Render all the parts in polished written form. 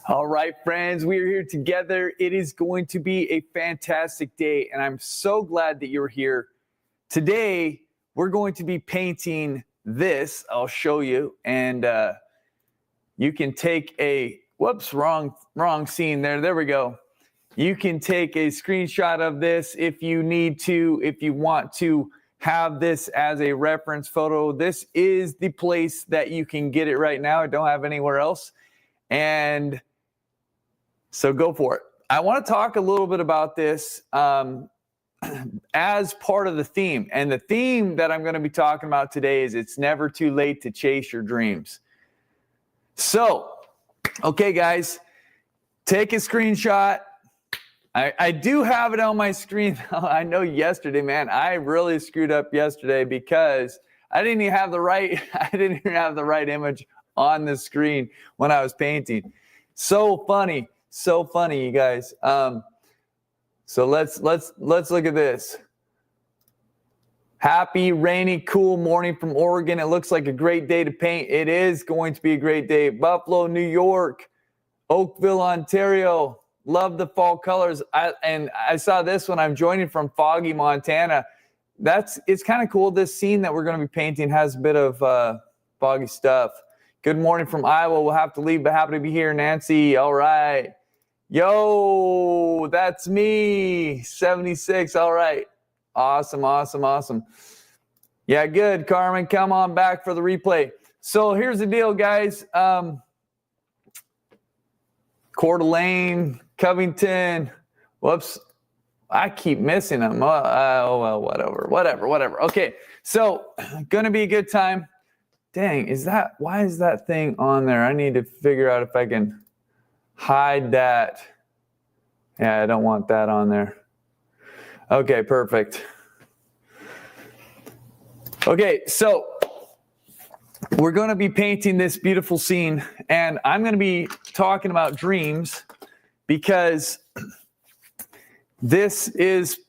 All right, friends, we are here together. It is going to be a fantastic day, and I'm so glad that you're here. Today, we're going to be painting this. I'll show you, and you can take a, whoops, wrong scene there. There we go. You can take a screenshot of this if you need to, if you want to have this as a reference photo. This is the place that you can get it right now. I don't have anywhere else. And so go for it. I want to talk a little bit about this as part of the theme. And the theme that I'm going to be talking about today is it's never too late to chase your dreams. So, okay, guys, take a screenshot. I do have it on my screen. I know yesterday, man, I really screwed up yesterday because I didn't even have the right image on the screen when I was painting. So funny, you guys. So let's look at this. Happy, rainy, cool morning from Oregon. It looks like a great day to paint. It is going to be a great day. Buffalo, New York, Oakville, Ontario. Love the fall colors. I saw this when I'm joining from Foggy, Montana. It's kind of cool. This scene that we're going to be painting has a bit of foggy stuff. Good morning from Iowa. We'll have to leave, but happy to be here. Nancy, all right. Yo, that's me, 76. All right. Awesome. Yeah, good, Carmen. Come on back for the replay. So here's the deal, guys. Coeur d'Alene, Covington. Whoops. I keep missing them. Well, whatever. Okay, so going to be a good time. Dang, why is that thing on there? I need to figure out if I can hide that. Yeah, I don't want that on there. Okay, perfect. Okay, so we're going to be painting this beautiful scene, and I'm going to be talking about dreams because this is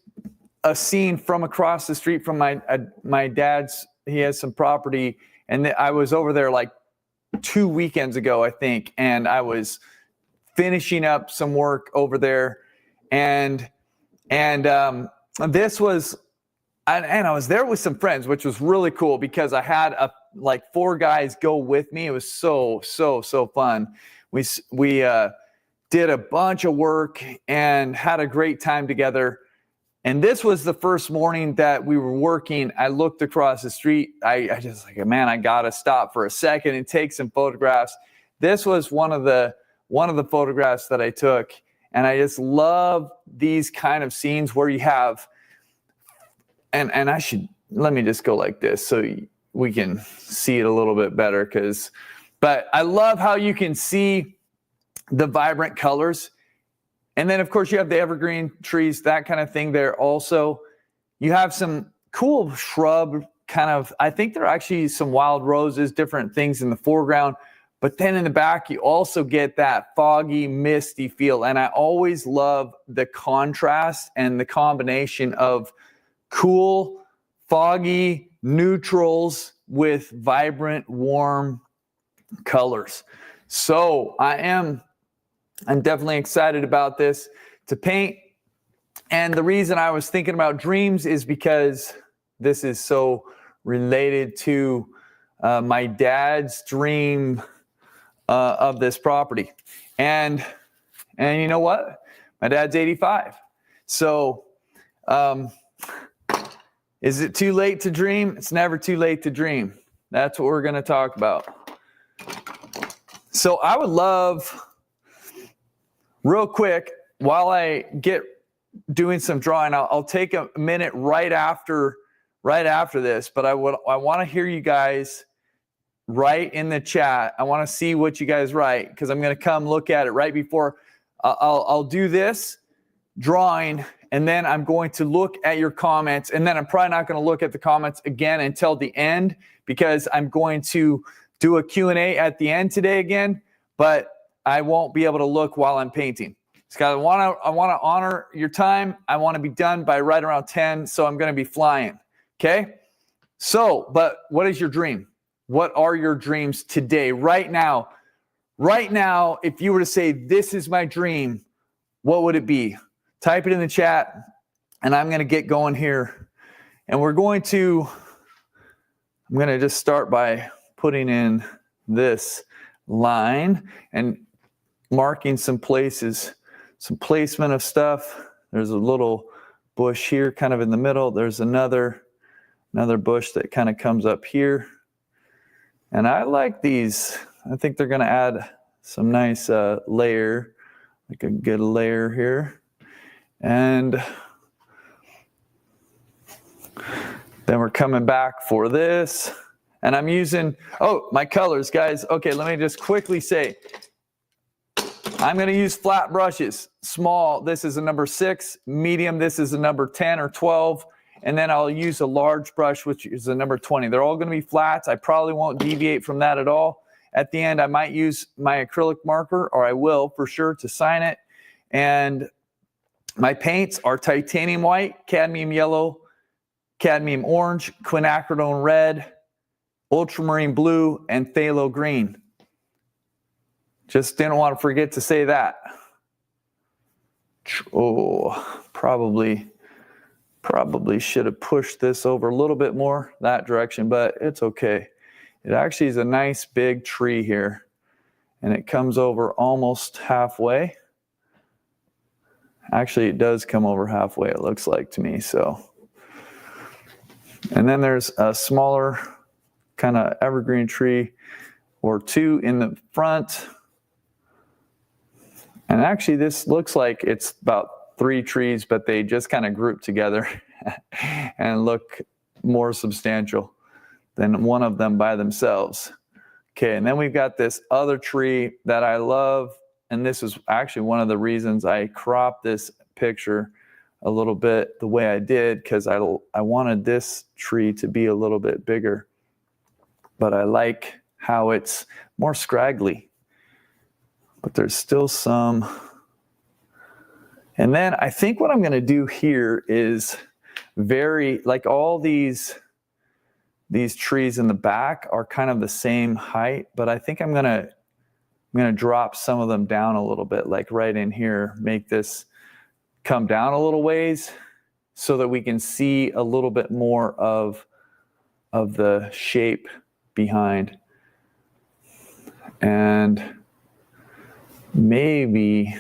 a scene from across the street from my dad's. He has some property, and I was over there like 2 weekends ago, I think, and I was finishing up some work over there, and this was, and I was there with some friends, which was really cool because I had like 4 guys go with me. It was so fun. We did a bunch of work and had a great time together. And this was the first morning that we were working. I looked across the street. I just like, man, I gotta stop for a second and take some photographs. This was one of the photographs that I took, and I just love these kind of scenes where you have, and let me just go like this so we can see it a little bit better, but I love how you can see the vibrant colors. And then, of course, you have the evergreen trees, that kind of thing there also. You have some cool shrub kind of, I think there are actually some wild roses, different things in the foreground. But then in the back, you also get that foggy, misty feel. And I always love the contrast and the combination of cool, foggy neutrals with vibrant, warm colors. So I'm definitely excited about this to paint. And the reason I was thinking about dreams is because this is so related to my dad's dream of this property. And you know what? My dad's 85. So is it too late to dream? It's never too late to dream. That's what we're going to talk about. So I would love, real quick, while I get doing some drawing, I'll take a minute right after this, but I want to hear you guys write in the chat. I want to see what you guys write because I'm going to come look at it right before I'll do this drawing, and then I'm going to look at your comments, and then I'm probably not going to look at the comments again until the end because I'm going to do a Q&A at the end today again, but I won't be able to look while I'm painting. Scott, I want to honor your time. I want to be done by right around 10, so I'm going to be flying. Okay? So, but what is your dream? What are your dreams today, right now? right now, if you were to say, this is my dream, what would it be? Type it in the chat, and I'm going to get going here. And I'm going to just start by putting in this line and marking some places, some placement of stuff. There's a little bush here kind of in the middle. There's another bush that kind of comes up here. And I like these. I think they're going to add some nice layer, like a good layer here. And then we're coming back for this. And I'm using, my colors, guys. Okay, let me just quickly say, I'm going to use flat brushes. Small, this is a number 6. Medium, this is a number 10 or 12. And then I'll use a large brush, which is a number 20. They're all going to be flats. I probably won't deviate from that at all. At the end, I might use my acrylic marker, or I will for sure, to sign it. And my paints are titanium white, cadmium yellow, cadmium orange, quinacridone red, ultramarine blue, and phthalo green. Just didn't want to forget to say that. Oh, probably should have pushed this over a little bit more that direction, but it's okay. It actually is a nice big tree here, and it comes over almost halfway. Actually, it does come over halfway, it looks like to me. So, and then there's a smaller kind of evergreen tree or two in the front. And actually, this looks like it's about 3 trees, but they just kind of group together and look more substantial than one of them by themselves. Okay, and then we've got this other tree that I love, and this is actually one of the reasons I cropped this picture a little bit the way I did, because I wanted this tree to be a little bit bigger, but I like how it's more scraggly. But there's still some. And then I think what I'm going to do here is like all these trees in the back are kind of the same height, but I think I'm going to drop some of them down a little bit, like right in here, make this come down a little ways so that we can see a little bit more of the shape behind. And maybe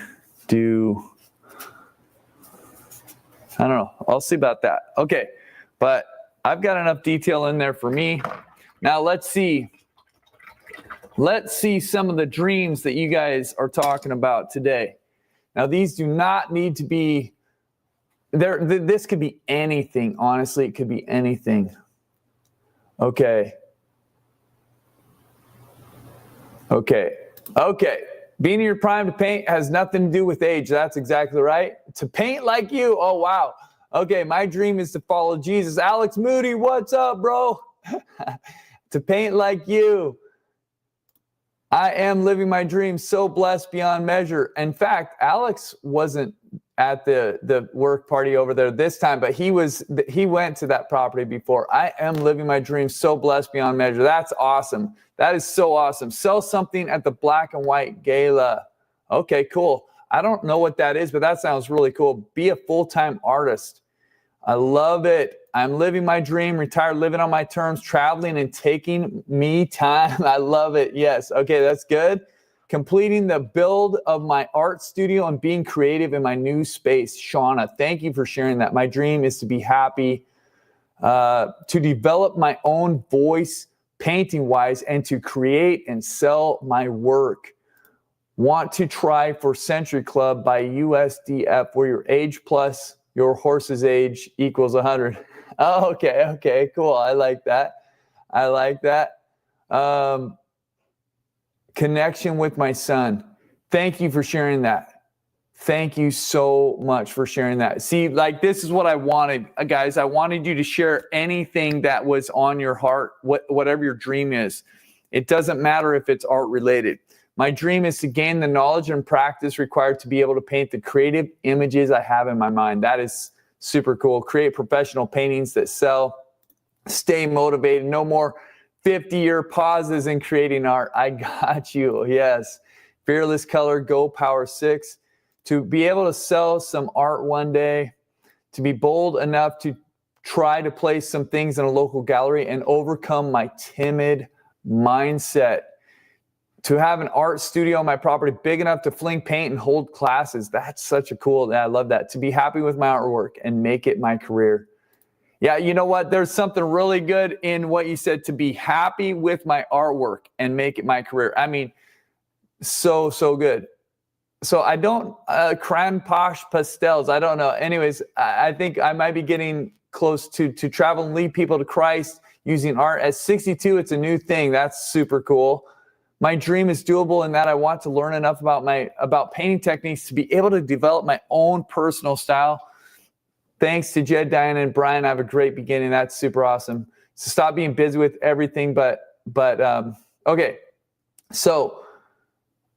do, I don't know, I'll see about that. Okay, but I've got enough detail in there for me. Now let's see some of the dreams that you guys are talking about today. Now these do not need to be there. This could be anything. Honestly, it could be anything. Okay. Being in your prime to paint has nothing to do with age. That's exactly right. To paint like you. Oh, wow. Okay, my dream is to follow Jesus. Alex Moody, what's up, bro? To paint like you. I am living my dream, so blessed beyond measure. In fact, Alex wasn't at the work party over there this time, but he went to that property before. I am living my dream, so blessed beyond measure. That's awesome. That is so awesome. Sell something at the Black and White Gala. Okay, cool. I don't know what that is, but that sounds really cool. Be a full-time artist. I love it. I'm living my dream, retired, living on my terms, traveling and taking me time. I love it. Yes. Okay, that's good. Completing the build of my art studio and being creative in my new space. Shauna, thank you for sharing that. My dream is to be happy, to develop my own voice painting-wise, and to create and sell my work. Want to try for Century Club by USDF, where your age plus your horse's age equals 100. Oh, okay, cool. I like that. Connection with my son. Thank you for sharing that. Thank you so much for sharing that. See, like, this is what I wanted, guys. I wanted you to share anything that was on your heart, whatever your dream is. It doesn't matter if it's art related. My dream is to gain the knowledge and practice required to be able to paint the creative images I have in my mind. That is super cool. Create professional paintings that sell. Stay motivated. No more 50-year pauses in creating art. I got you. Yes. Fearless Color, Go Power 6. To be able to sell some art one day, to be bold enough to try to place some things in a local gallery and overcome my timid mindset, to have an art studio on my property big enough to fling paint and hold classes. That's such a cool, I love that. To be happy with my artwork and make it my career. Yeah, you know what? There's something really good in what you said, to be happy with my artwork and make it my career. I mean, so good. So I don't, cran posh pastels. I don't know. Anyways, I think I might be getting close to travel and lead people to Christ using art. At 62, it's a new thing. That's super cool. My dream is doable in that I want to learn enough about painting techniques to be able to develop my own personal style. Thanks to Jed, Diana, and Brian. I have a great beginning. That's super awesome. So stop being busy with everything. But okay. So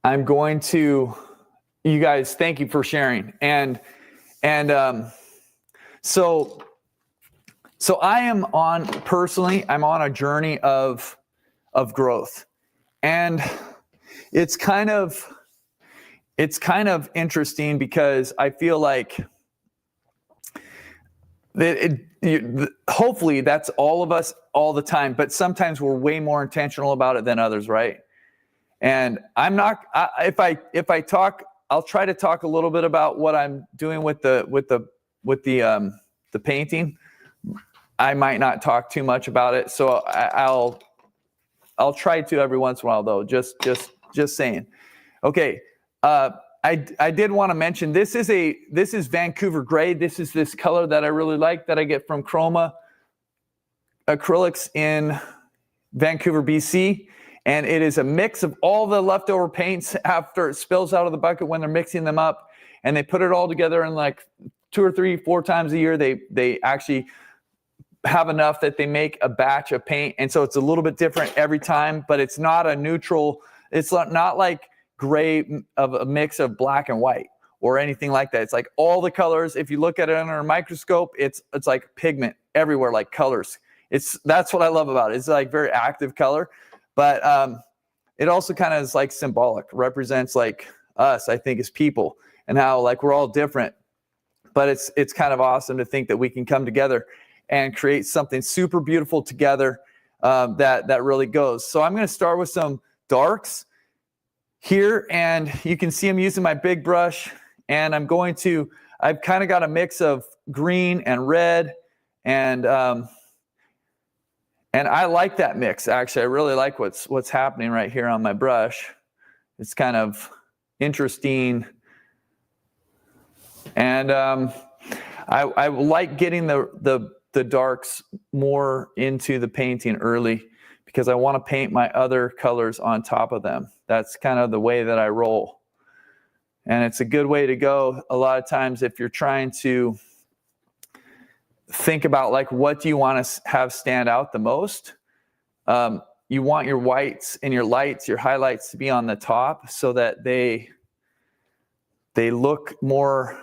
I'm going to, you guys, thank you for sharing. And so I am I'm on a journey of growth. And it's kind of interesting because I feel like hopefully that's all of us all the time, but sometimes we're way more intentional about it than others, right? And I'm not. If I talk, I'll try to talk a little bit about what I'm doing with the painting. I might not talk too much about it, so I'll try to every once in a while, though. Just saying. Okay. I did want to mention this is Vancouver Gray. This is this color that I really like that I get from Chroma Acrylics in Vancouver, BC. And it is a mix of all the leftover paints after it spills out of the bucket when they're mixing them up. And they put it all together, and like 2 or 3, 4 times a year, they actually have enough that they make a batch of paint. And so it's a little bit different every time, but it's not a neutral. It's not like gray of a mix of black and white or anything like that. It's like all the colors. If you look at it under a microscope, it's like pigment everywhere, like colors. That's what I love about it. It's like very active color, but it also kind of is like symbolic, represents like us, I think, as people, and how like we're all different, but it's kind of awesome to think that we can come together and create something super beautiful together that really goes. So I'm going to start with some darks here, and you can see I'm using my big brush, and I've kind of got a mix of green and red, and I like that mix. Actually, I really like what's happening right here on my brush. It's kind of interesting, and I like getting the darks more into the painting early because I want to paint my other colors on top of them. That's kind of the way that I roll. And it's a good way to go a lot of times if you're trying to think about like, what do you want to have stand out the most? You want your whites and your lights, your highlights to be on the top so that they look more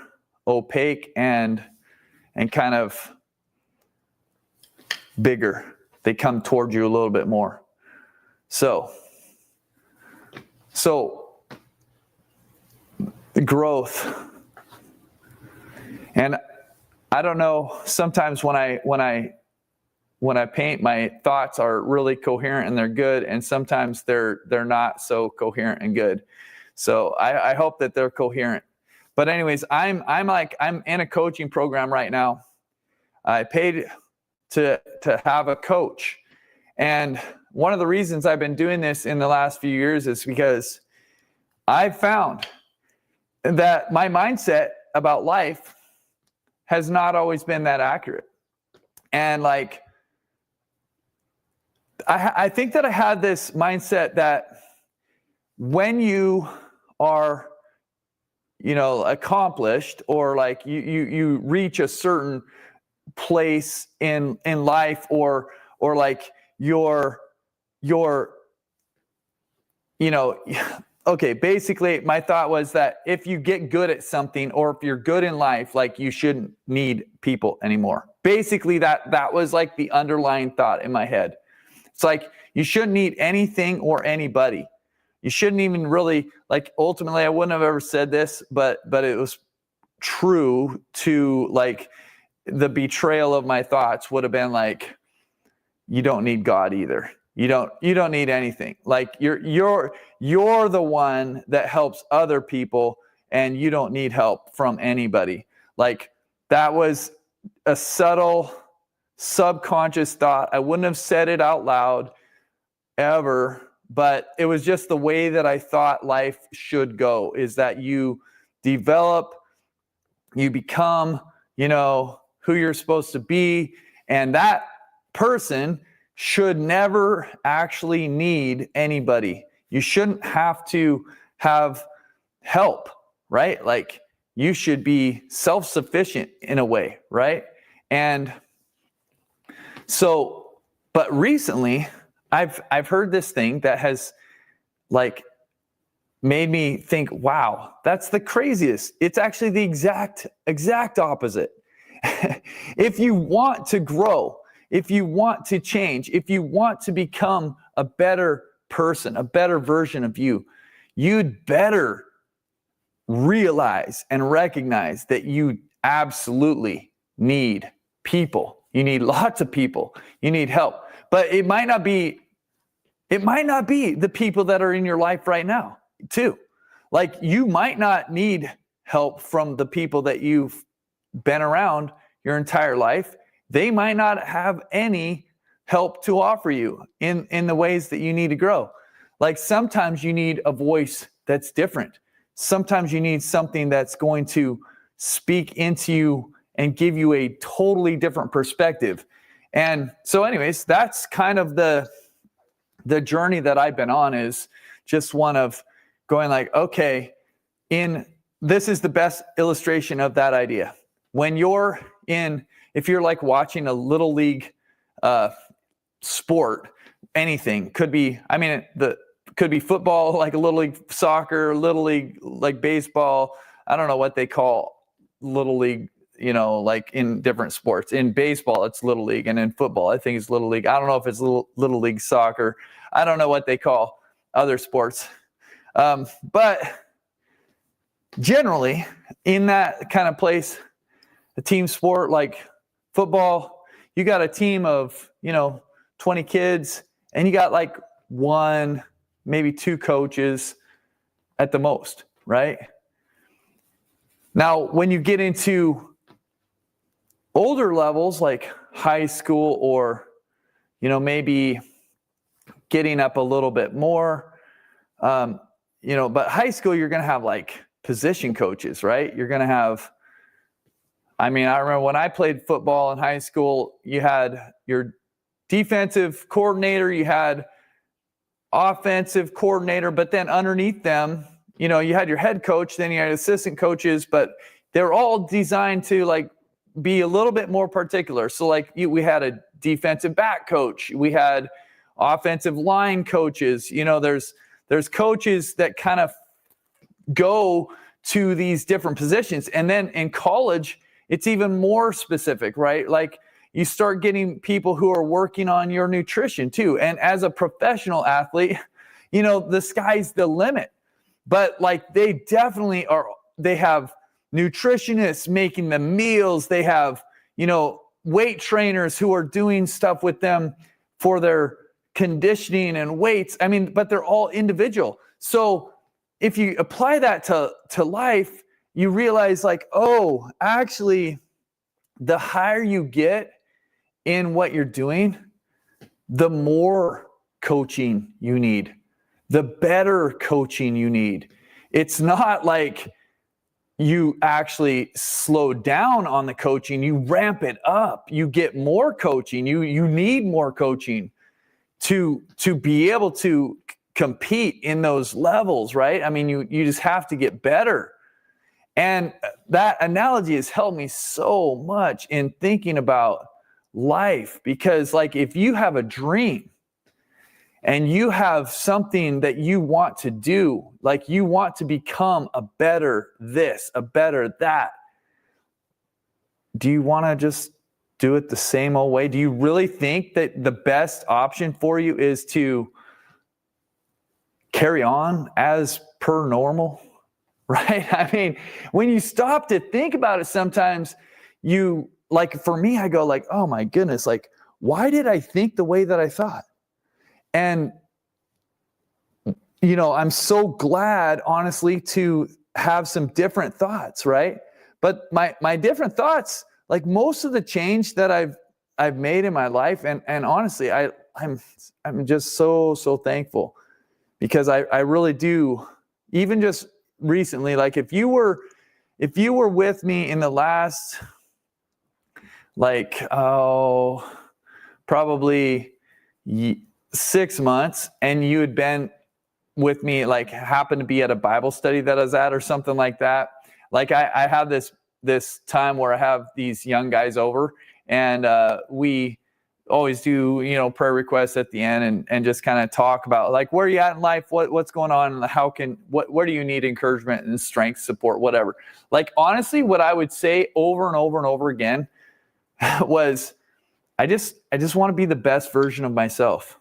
opaque and kind of bigger. They come toward you a little bit more. So the growth. And I don't know, sometimes when I paint, my thoughts are really coherent and they're good, and sometimes they're not so coherent and good. So I hope that they're coherent. But anyways, I'm in a coaching program right now. I paid to have a coach. And one of the reasons I've been doing this in the last few years is because I've found that my mindset about life has not always been that accurate. And like, I think that I had this mindset that when you are, accomplished, or like you reach a certain place in life, or like you're okay, basically my thought was that if you get good at something, or if you're good in life, like you shouldn't need people anymore. Basically that was like the underlying thought in my head. It's like you shouldn't need anything or anybody. You shouldn't even really, like, ultimately, I wouldn't have ever said this, but it was true to, like, the betrayal of my thoughts would have been like, you don't need God either. You don't need anything. Like, you're the one that helps other people, and you don't need help from anybody. Like, that was a subtle, subconscious thought. I wouldn't have said it out loud ever, but it was just the way that I thought life should go, is that you develop, you become, who you're supposed to be, and that person should never actually need anybody. You shouldn't have to have help, right? Like, you should be self-sufficient in a way, right? And so, but recently I've heard this thing that has, like, made me think, wow, that's the craziest. It's actually the exact opposite. If you want to grow, if you want to change, if you want to become a better person, a better version of you, you'd better realize and recognize that you absolutely need people. You need lots of people. You need help. But it might not be the people that are in your life right now, too. Like, you might not need help from the people that you've been around your entire life. They might not have any help to offer you in the ways that you need to grow. Like, sometimes you need a voice that's different. Sometimes you need something that's going to speak into you and give you a totally different perspective. And so anyways, that's kind of the journey that I've been on, is just one of going like, okay, this is the best illustration of that idea. When if you're like watching a little league sport, anything could be, could be football, like a little league soccer, little league, like baseball. I don't know what they call little league, like in different sports. In baseball, it's little league. And in football, I think it's little league. I don't know if it's little league soccer. I don't know what they call other sports. But generally, in that kind of place, a team sport like football, you got a team of, 20 kids, and you got like one, maybe two coaches at the most, right? Now, when you get into older levels like high school, or, maybe getting up a little bit more, but high school, you're going to have like position coaches, right? You're going to have, I remember when I played football in high school, you had your defensive coordinator, you had offensive coordinator, but then underneath them, you had your head coach, then you had assistant coaches, but they're all designed to like be a little bit more particular. So like we had a defensive back coach, we had offensive line coaches, there's coaches that kind of go to these different positions. And then in college, it's even more specific, right? Like, you start getting people who are working on your nutrition too. And as a professional athlete, the sky's the limit. But like, they definitely are, they have nutritionists making the meals. They have, weight trainers who are doing stuff with them for their conditioning and weights. But they're all individual. So if you apply that to life, you realize like, oh, actually, the higher you get in what you're doing, the more coaching you need, the better coaching you need. It's not like you actually slow down on the coaching, you ramp it up, you get more coaching, you need more coaching to be able to compete in those levels, right? You just have to get better. And that analogy has helped me so much in thinking about life, because like, if you have a dream and you have something that you want to do, like you want to become a better this, a better that, do you want to just do it the same old way? Do you really think that the best option for you is to carry on as per normal? Right? I mean, when you stop to think about it, sometimes you, like, for me, I go like, oh my goodness, like, why did I think the way that I thought? And, I'm so glad, honestly, to have some different thoughts, right? But my different thoughts, like most of the change that I've made in my life, and honestly, I'm just so thankful, because I really do. Even just recently, like if you were with me in the last, like, probably 6 months, and you had been with me, like happened to be at a Bible study that I was at or something like that. Like I have this time where I have these young guys over, and we always do, prayer requests at the end, and just kind of talk about like, where are you at in life? What's going on? Where do you need encouragement and strength, support, whatever. Like, honestly, what I would say over and over and over again was, I just want to be the best version of myself.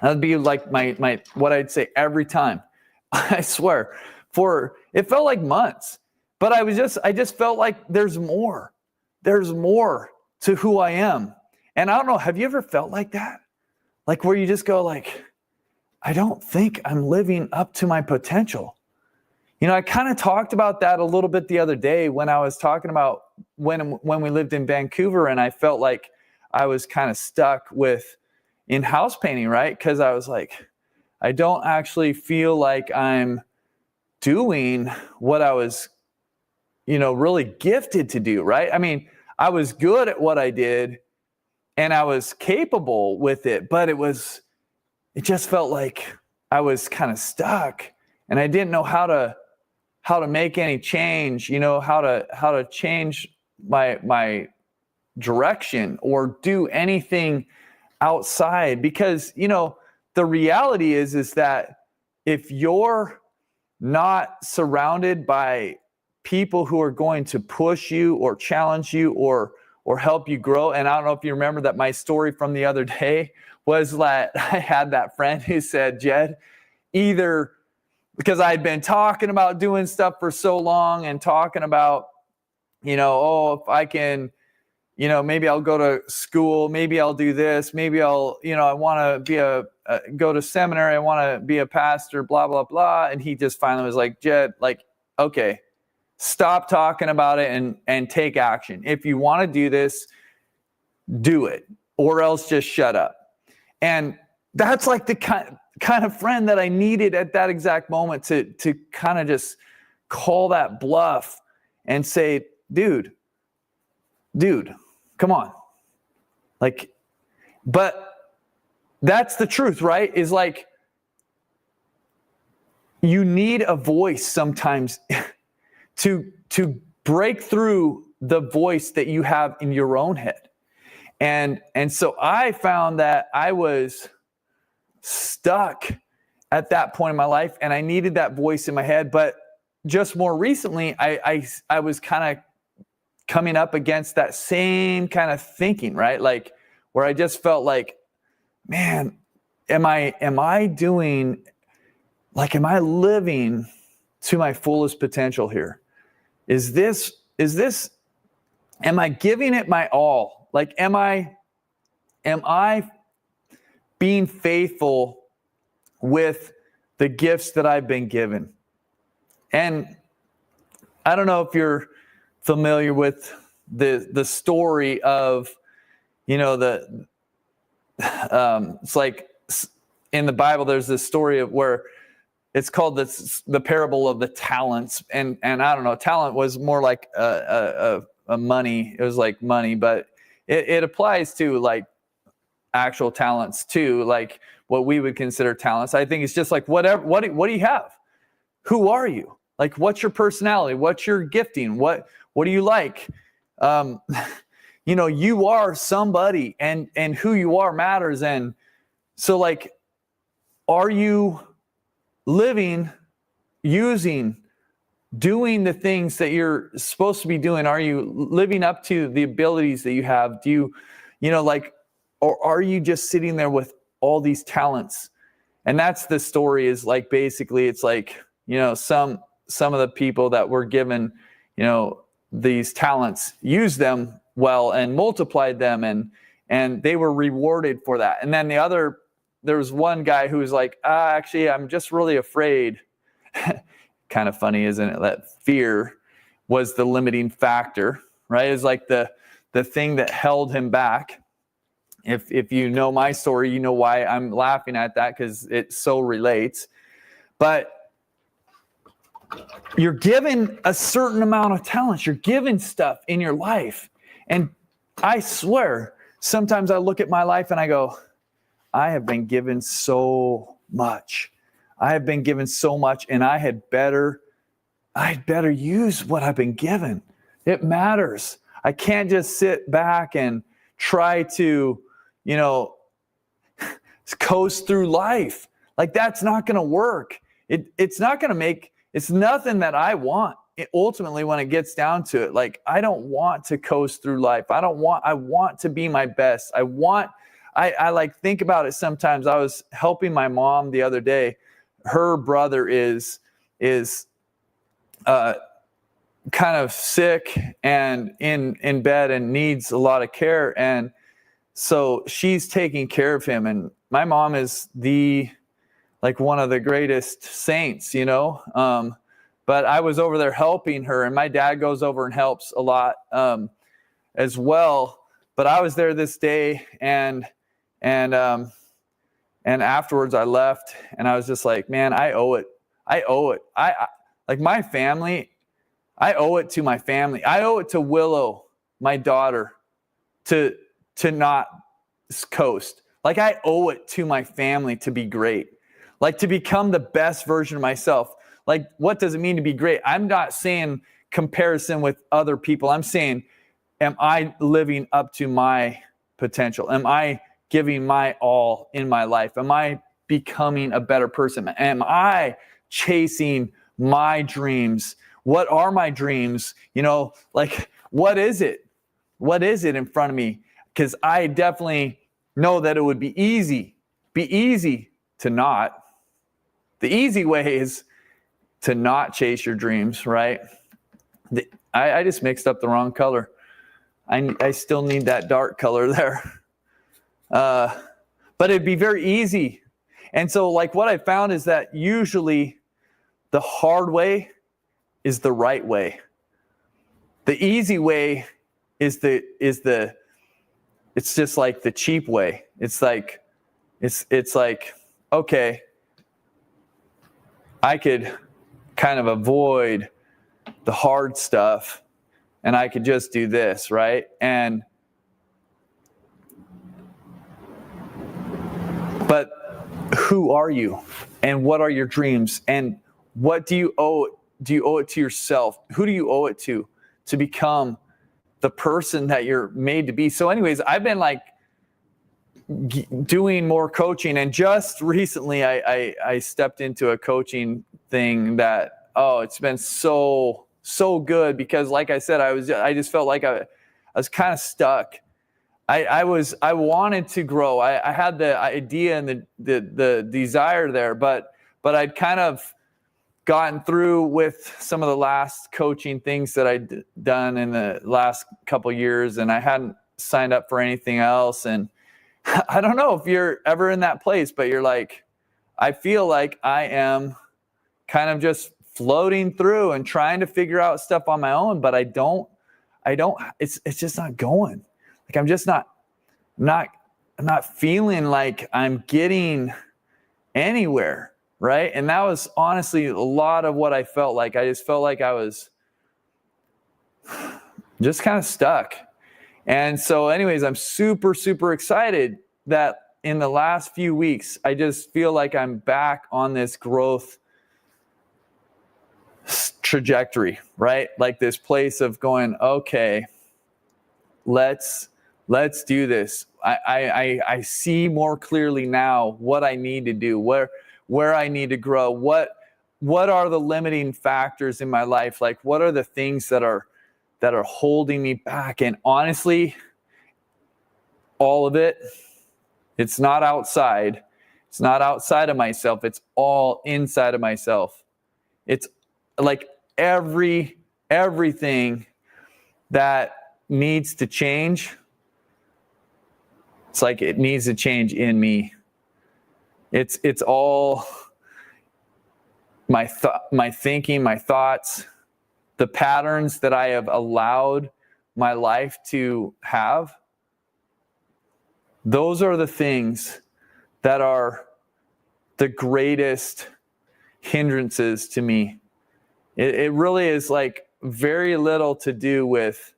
That'd be like my what I'd say every time. I swear, it felt like months, but I just felt like there's more to who I am. And I don't know, have you ever felt like that? Like where you just go like, I don't think I'm living up to my potential. I kind of talked about that a little bit the other day when I was talking about when we lived in Vancouver, and I felt like I was kind of stuck in house painting, right? Because I was like, I don't actually feel like I'm doing what I was, really gifted to do, right? I mean, I was good at what I did and I was capable with it, but it just felt like I was kind of stuck, and I didn't know how to make any change, how to change my direction or do anything outside. Because the reality is that if you're not surrounded by people who are going to push you or challenge you or help you grow, and I don't know if you remember that my story from the other day was that I had that friend who said, Jed, either because I had been talking about doing stuff for so long and talking about, if I can, maybe I'll go to school, maybe I'll do this, maybe I'll, I want to go to seminary, I want to be a pastor, blah, blah, blah. And he just finally was like, Jed, like, okay, stop talking about it and take action. If you want to do this, do it, or else just shut up. And that's like the kind of friend that I needed at that exact moment to kind of just call that bluff and say, dude, come on. Like, but that's the truth, right? Is like, you need a voice sometimes to break through the voice that you have in your own head. And so I found that I was stuck at that point in my life, and I needed that voice in my head. But just more recently, I was kind of coming up against that same kind of thinking, right? Like where I just felt like, man, am I doing, like, am I living to my fullest potential here? Is this, am I giving it my all? Like, am I being faithful with the gifts that I've been given? And I don't know if you're familiar with the story of, it's like in the Bible, there's this story of where it's called the parable of the talents. And I don't know, talent was more like a money. It was like money, but it applies to like actual talents too, like what we would consider talents. I think it's just like, what do you have? Who are you? Like, what's your personality? What's your gifting? What do you like? You are somebody, and who you are matters. And so, like, are you living using doing the things that you're supposed to be doing? Are you living up to the abilities that you have? Do you know, like, or are you just sitting there with all these talents? And that's the story, is like, basically it's like, you know, some of the people that were given, you know, these talents, used them well and multiplied them, and they were rewarded for that. And then there was one guy who was like, actually, I'm just really afraid. Kind of funny, isn't it? That fear was the limiting factor, right? It's like the thing that held him back. If you know my story, you know why I'm laughing at that, because it so relates. But you're given a certain amount of talents. You're given stuff in your life. And I swear, sometimes I look at my life and I go, I have been given so much. I have been given so much, and I'd better use what I've been given. It matters. I can't just sit back and try to, you know, coast through life. Like, that's not going to work. It's not going to make, it's nothing that I want. Ultimately, when it gets down to it, like, I don't want to coast through life. I want to be my best. I like think about it sometimes. I was helping my mom the other day. Her brother is kind of sick and in bed and needs a lot of care. And so she's taking care of him. And my mom is one of the greatest saints, you know. But I was over there helping her, and my dad goes over and helps a lot as well. But I was there this day, and afterwards I left, and I was just like, man, I owe it. I like my family. I owe it to my family. I owe it to Willow, my daughter, to not coast. Like, I owe it to my family to be great. Like, to become the best version of myself. Like, what does it mean to be great? I'm not saying comparison with other people. I'm saying, am I living up to my potential? Am I giving my all in my life? Am I becoming a better person? Am I chasing my dreams? What are my dreams? You know, like, what is it? What is it in front of me? Because I definitely know that it would be easy to not. The easy way is to not chase your dreams, right? I just mixed up the wrong color. I still need that dark color there. But it'd be very easy. And so, like, what I found is that usually the hard way is the right way. The easy way is it's just like the cheap way. It's like, okay, I could kind of avoid the hard stuff and I could just do this, right? But who are you? And what are your dreams? And what do you owe? Do you owe it to yourself? Who do you owe it to become the person that you're made to be? So anyways, I've been like doing more coaching, and just recently I stepped into a coaching thing that, it's been so good, because like I said, I just felt like I was kind of stuck. I wanted to grow. I had the idea and the desire there, but I'd kind of gotten through with some of the last coaching things that I'd done in the last couple of years, and I hadn't signed up for anything else. And I don't know if you're ever in that place, but you're like, I feel like I am kind of just floating through and trying to figure out stuff on my own, but I don't, it's just not going. Like, I'm just not feeling like I'm getting anywhere. Right. And that was honestly a lot of what I felt like. I just felt like I was just kind of stuck. And so anyways, I'm super, super excited that in the last few weeks, I just feel like I'm back on this growth trajectory, right? Like this place of going, okay, let's do this. I see more clearly now what I need to do, where I need to grow, what are the limiting factors in my life? Like, what are the things that are holding me back? And honestly, all of it, it's not outside. It's not outside of myself. It's all inside of myself. It's like everything that needs to change. It's like it needs to change in me. It's all my thinking, my thoughts, the patterns that I have allowed my life to have. Those are the things that are the greatest hindrances to me. It really is like very little to do with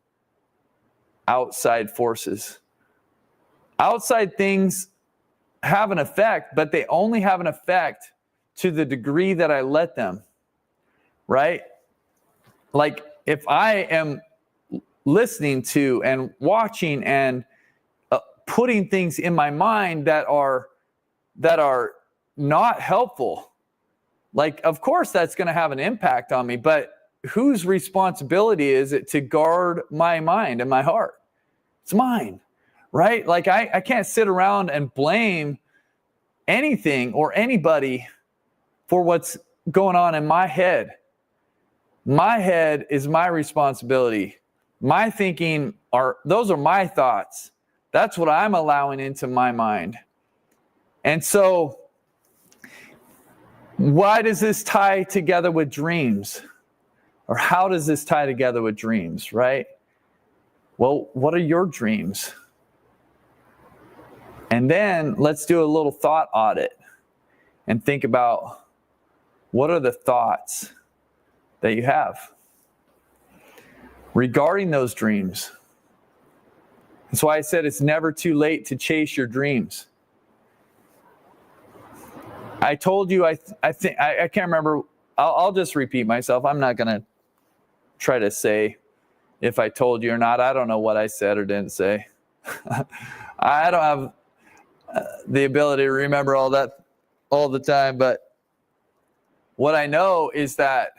outside forces. Outside things have an effect, but they only have an effect to the degree that I let them, right? Like if I am listening to and watching and putting things in my mind that are not helpful, like of course that's going to have an impact on me, but whose responsibility is it to guard my mind and my heart? It's mine, right? Like I can't sit around and blame anything or anybody for what's going on in my head. My head is my responsibility. My thinking those are my thoughts. That's what I'm allowing into my mind. And so why does this tie together with dreams? Or how does this tie together with dreams, right? Well, what are your dreams? And then let's do a little thought audit and think about what are the thoughts that you have regarding those dreams. That's why I said it's never too late to chase your dreams. I told you, I think I can't remember. I'll just repeat myself. I'm not going to try to say if I told you or not. I don't know what I said or didn't say. I don't have the ability to remember all that all the time. But what I know is that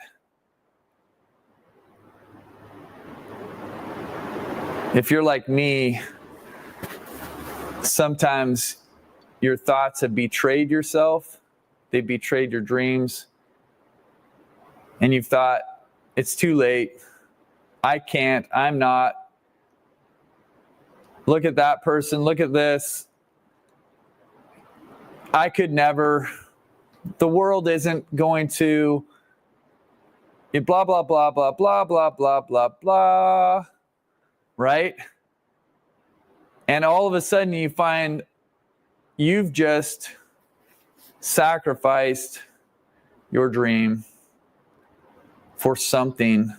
if you're like me, sometimes your thoughts have betrayed yourself. They betrayed your dreams. And you've thought, it's too late. I can't. I'm not. Look at that person. Look at this. I could never. The world isn't going to. Blah, blah, blah, blah, blah, blah, blah, blah, blah. Right? And all of a sudden you find you've just sacrificed your dream for something.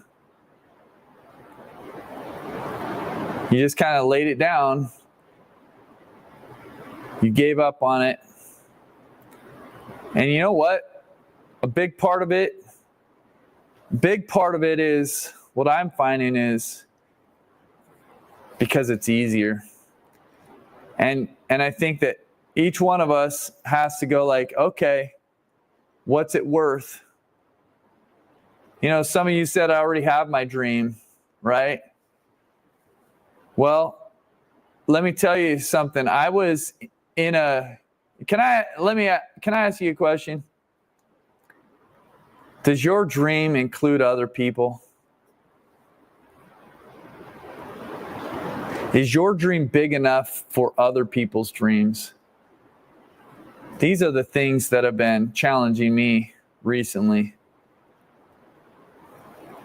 You just kind of laid it down. You gave up on it. And you know what? A big part of it is, what I'm finding is because it's easier. And I think that each one of us has to go like, okay, what's it worth? You know, some of you said, I already have my dream, right? Well, let me tell you something. I was in can I ask you a question? Does your dream include other people? Is your dream big enough for other people's dreams? These are the things that have been challenging me recently.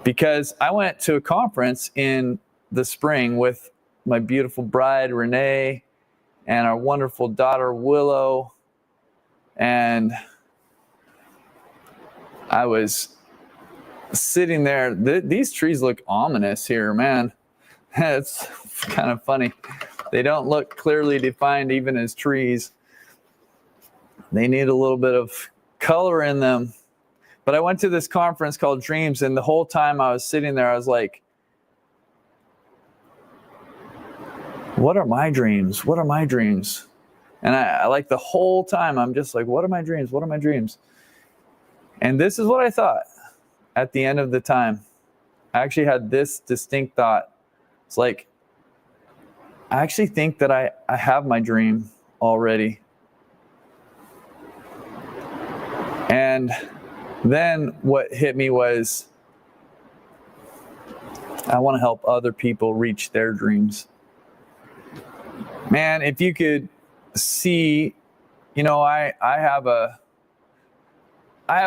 Because I went to a conference in the spring with my beautiful bride, Renee, and our wonderful daughter, Willow. And I was sitting there. These trees look ominous here, man. It's kind of funny. They don't look clearly defined even as trees. They need a little bit of color in them. But I went to this conference called Dreams, and the whole time I was sitting there, I was like, what are my dreams? What are my dreams? And I like the whole time, I'm just like, what are my dreams? What are my dreams? And this is what I thought at the end of the time. I actually had this distinct thought. It's like, I actually think that I have my dream already. And then what hit me was, I want to help other people reach their dreams. Man, if you could see, you know, I have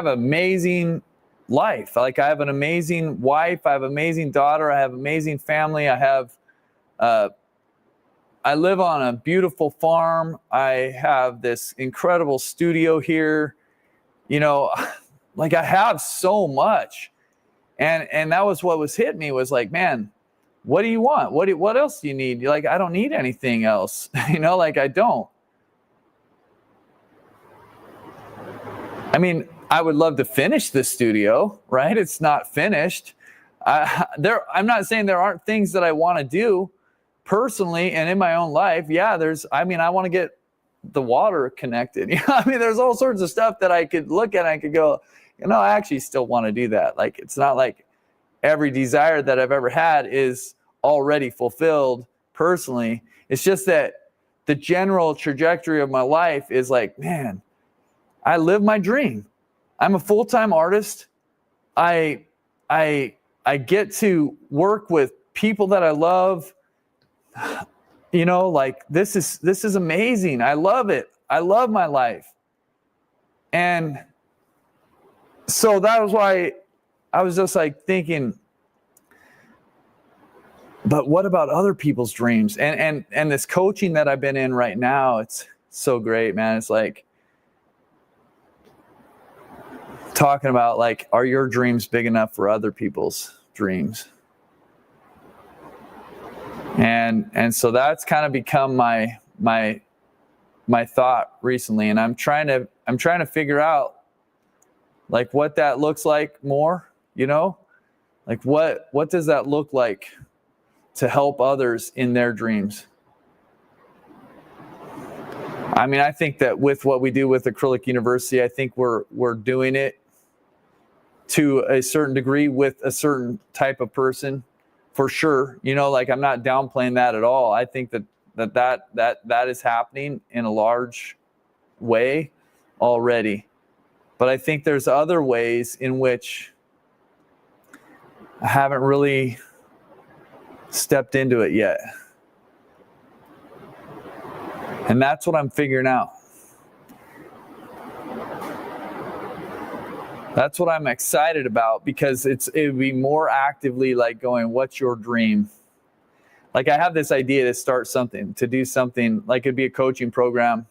amazing life. Like, I have an amazing wife, I have an amazing daughter, I have amazing family, I live on a beautiful farm. I have this incredible studio here. You know, like, I have so much. And that was what was hitting me, was like, man, what do you want? What else do you need? You're like, I don't need anything else. You know, like, I don't. I mean, I would love to finish the studio, right? It's not finished. I'm not saying there aren't things that I want to do personally and in my own life. Yeah, I want to get the water connected. You know, I mean, there's all sorts of stuff that I could look at and I could go, you know, I actually still want to do that. Like, it's not like every desire that I've ever had is already fulfilled personally. It's just that the general trajectory of my life is like, man, I live my dream. I'm a full-time artist. I get to work with people that I love. You know, like, this is amazing. I love it. I love my life. And so that was why I was just like thinking, but what about other people's dreams? And this coaching that I've been in right now, it's so great, man. It's like talking about, like, are your dreams big enough for other people's dreams? And so that's kind of become my thought recently. And I'm trying to figure out, like, what that looks like more, you know, like, what does that look like to help others in their dreams? I mean, I think that with what we do with Acrylic University, I think we're doing it to a certain degree with a certain type of person, for sure. You know, like, I'm not downplaying that at all. I think that is happening in a large way already. But I think there's other ways in which I haven't really stepped into it yet. And that's what I'm figuring out. That's what I'm excited about, because it would be more actively like going, what's your dream? Like, I have this idea to start something, to do something, like, it'd be a coaching program.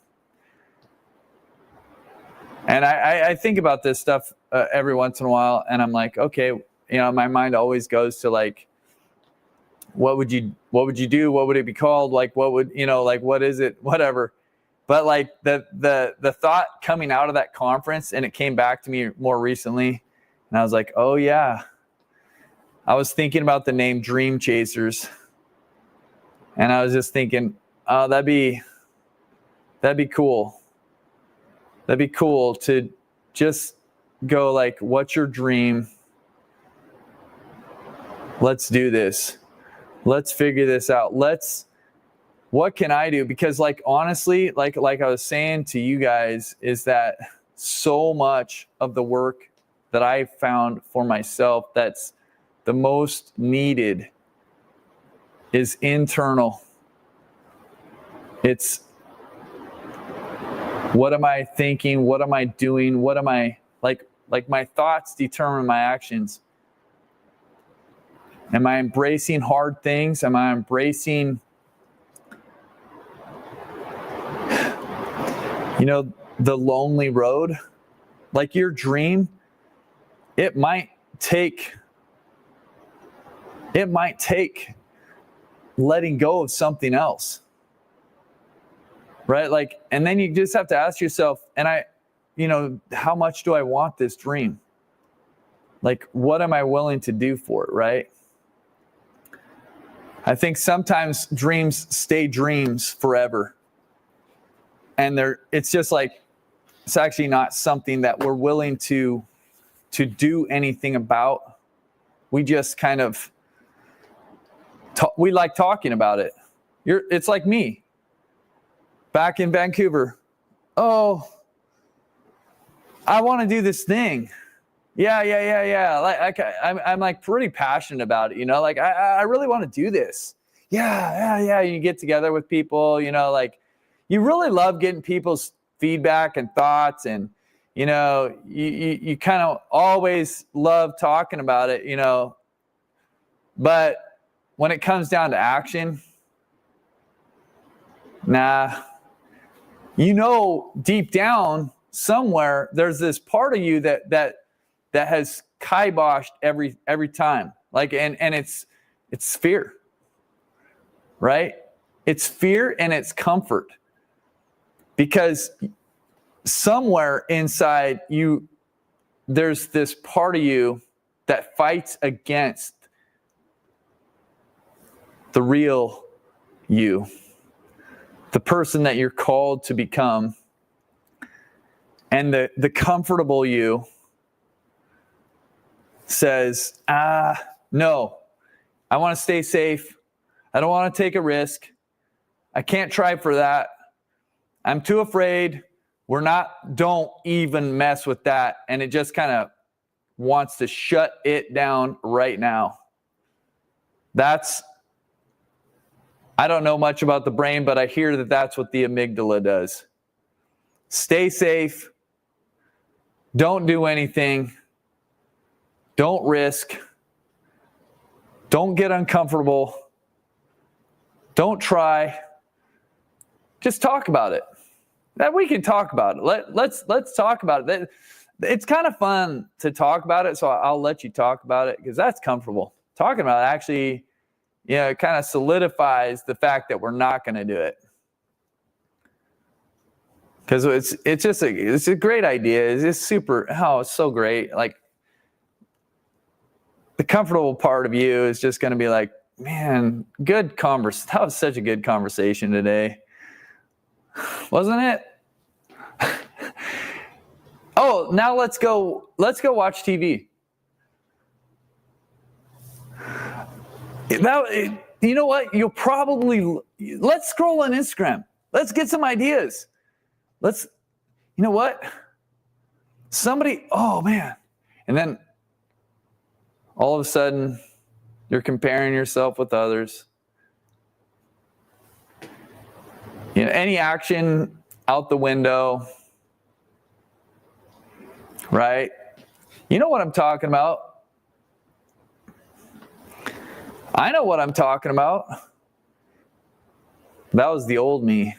And I think about this stuff every once in a while, and I'm like, okay, you know, my mind always goes to, like, what would you do? What would it be called? Like, what would, you know, like, what is it? Whatever. But, like, the thought coming out of that conference, and it came back to me more recently, and I was like, oh yeah, I was thinking about the name Dream Chasers, and I was just thinking, oh, that'd be cool. That'd be cool to just go, like, what's your dream? Let's do this. Let's figure this out. What can I do? Because, like, honestly, like I was saying to you guys, is that so much of the work that I found for myself that's the most needed is internal. It's, what am I thinking? What am I doing? What am I, like my thoughts determine my actions. Am I embracing hard things? Am I embracing, you know, the lonely road? Like, your dream, it might take letting go of something else, right? Like, and then you just have to ask yourself, how much do I want this dream? Like, what am I willing to do for it, right? I think sometimes dreams stay dreams forever. And it's just like, it's actually not something that we're willing to to do anything about. We just kind of, we like talking about it. It's like me back in Vancouver. Oh, I want to do this thing. Yeah. Like I'm like pretty passionate about it, you know, like I really want to do this. Yeah. You get together with people, you know, like you really love getting people's feedback and thoughts, and you know, you kind of always love talking about it, you know, but when it comes down to action, nah, you know, deep down somewhere there's this part of you that has kiboshed every time, like, and it's fear, right? It's fear and it's comfort, because somewhere inside you, there's this part of you that fights against the real you, the person that you're called to become. And the comfortable you says, no, I want to stay safe. I don't want to take a risk. I can't try for that. I'm too afraid. Don't even mess with that. And it just kind of wants to shut it down right now. I don't know much about the brain, but I hear that that's what the amygdala does. Stay safe. Don't do anything. Don't risk. Don't get uncomfortable. Don't try. Just talk about it. That we can talk about it. Let's talk about it. It's kind of fun to talk about it, so I'll let you talk about it because that's comfortable. Talking about it actually, you know, it kind of solidifies the fact that we're not going to do it. Because it's a great idea. It's just it's so great. Like, the comfortable part of you is just going to be like, man, that was such a good conversation today. Wasn't it? Oh, now let's go watch TV. You know what? Let's scroll on Instagram. Let's get some ideas. You know what? Oh man. And then all of a sudden you're comparing yourself with others. You know, any action out the window, right? You know what I'm talking about. I know what I'm talking about. That was the old me.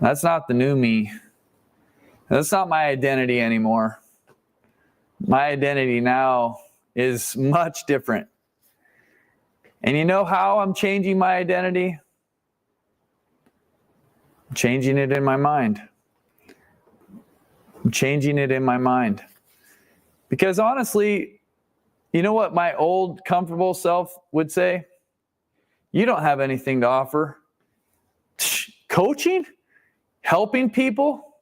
That's not the new me. That's not my identity anymore. My identity now is much different. And you know how I'm changing my identity? I'm changing it in my mind. I'm changing it in my mind. Because honestly, you know what my old comfortable self would say? You don't have anything to offer. Coaching? Helping people?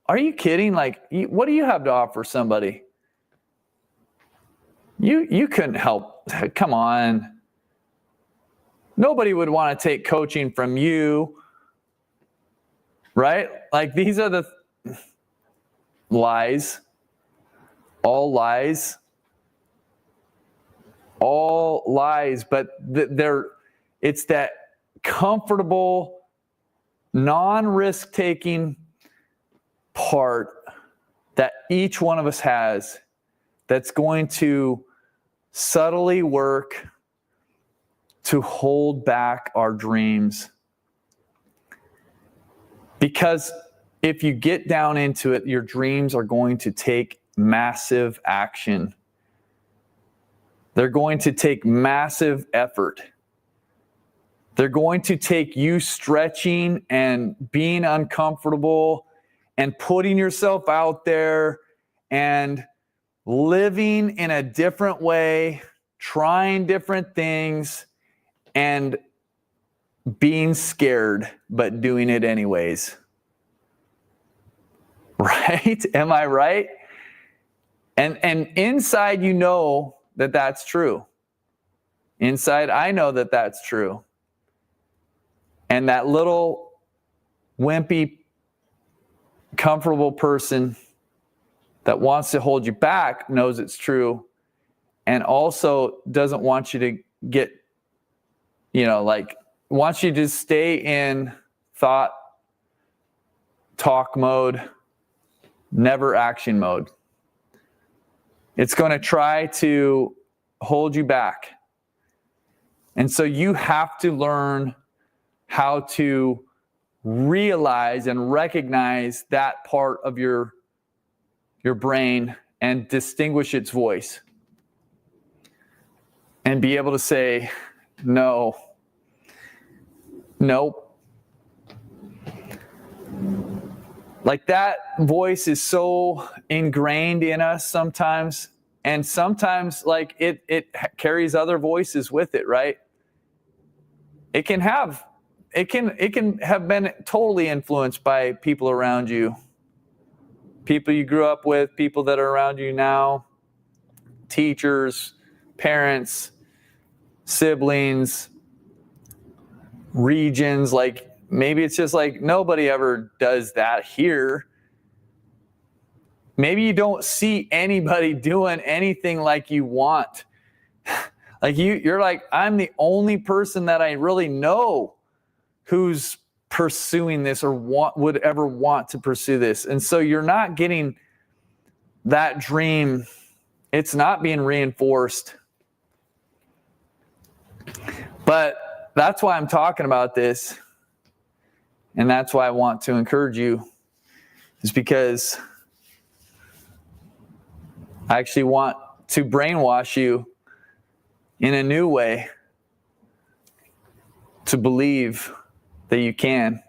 Are you kidding? Like, what do you have to offer somebody? You couldn't help. Come on. Nobody would want to take coaching from you, right? Like, these are the lies. All lies. All lies, but it's that comfortable, non-risk-taking part that each one of us has that's going to subtly work to hold back our dreams. Because if you get down into it, your dreams are going to take massive action. They're going to take massive effort. They're going to take you stretching and being uncomfortable and putting yourself out there and living in a different way, trying different things, and being scared, but doing it anyways. Right? Am I right? And inside you know that that's true. Inside I know that that's true. And that little wimpy, comfortable person that wants to hold you back knows it's true, and also doesn't want you to get, wants you to stay in thought, talk mode, never action mode. It's going to try to hold you back. And so you have to learn how to realize and recognize that part of your brain and distinguish its voice. And be able to say, no, nope. Like that voice is so ingrained in us sometimes. And sometimes like it carries other voices with it, right? It can have been totally influenced by people around you. People you grew up with, people that are around you now, teachers, parents, siblings, regions. Like maybe it's just like nobody ever does that here. Maybe you don't see anybody doing anything like you want. Like you're like, I'm the only person that I really know who's pursuing this or would ever want to pursue this. And so you're not getting that dream. It's not being reinforced. But that's why I'm talking about this. And that's why I want to encourage you, is because I actually want to brainwash you in a new way to believe that you can,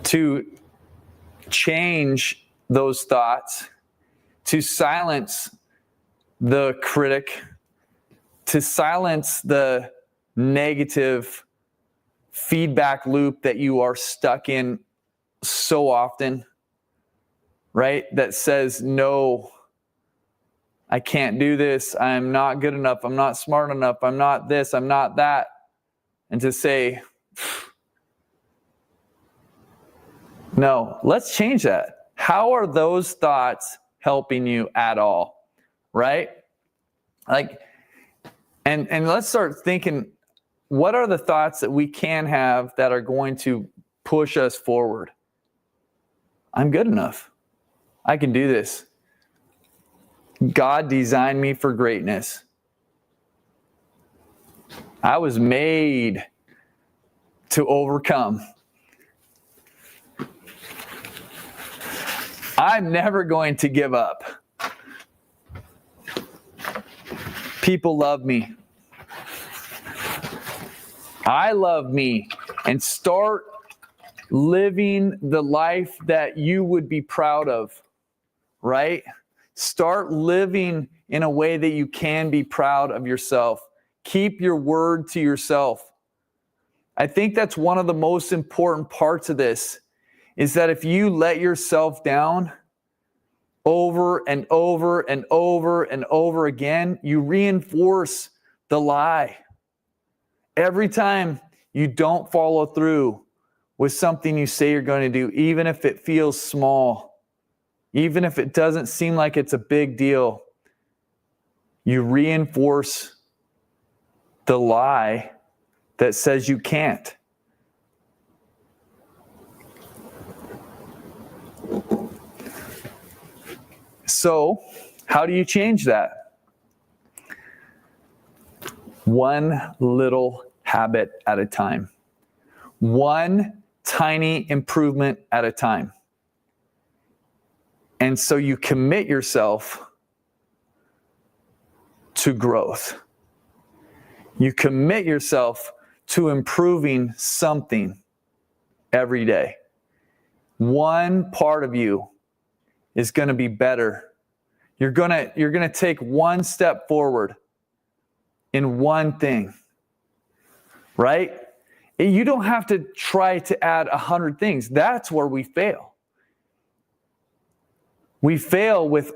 to change those thoughts, to silence the critic, to silence the negative feedback loop that you are stuck in so often, right? That says, no, I can't do this. I'm not good enough. I'm not smart enough. I'm not this. I'm not that. And to say, no, let's change that. How are those thoughts helping you at all? Right? Like, and let's start thinking, what are the thoughts that we can have that are going to push us forward? I'm good enough. I can do this. God designed me for greatness. I was made to overcome. I'm never going to give up. People love me. I love me. And start living the life that you would be proud of, right? Start living in a way that you can be proud of yourself. Keep your word to yourself. I think that's one of the most important parts of this, is that if you let yourself down over and over and over and over again, you reinforce the lie. Every time you don't follow through with something you say you're going to do, even if it feels small, even if it doesn't seem like it's a big deal, you reinforce the lie that says you can't. So, how do you change that? One little habit at a time. One tiny improvement at a time. And so you commit yourself to growth. You commit yourself to improving something every day. One part of you is going to be better. You're going to take one step forward in one thing, right? You don't have to try to add 100 things. That's where we fail. we fail with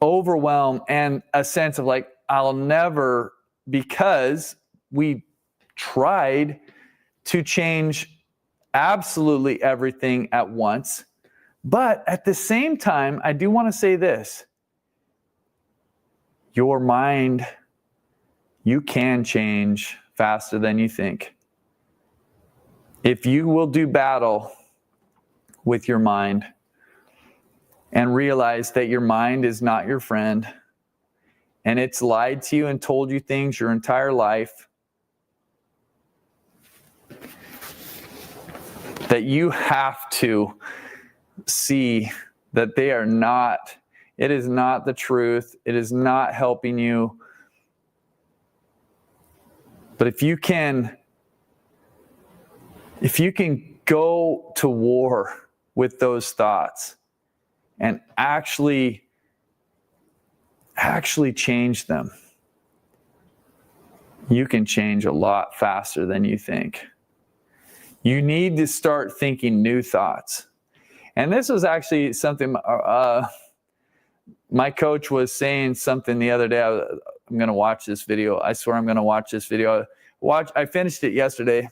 overwhelm and a sense of like, I'll never, because we tried to change absolutely everything at once. But at the same time, I do want to say this. Your mind, you can change faster than you think. If you will do battle with your mind and realize that your mind is not your friend and it's lied to you and told you things your entire life, that you have to see that they are not, it is not the truth. It is not helping you. But if you can go to war with those thoughts and actually change them, you can change a lot faster than you think. You need to start thinking new thoughts. And this was actually something, my coach was saying something the other day. I'm going to watch this video. I swear I'm going to watch this video. I finished it yesterday,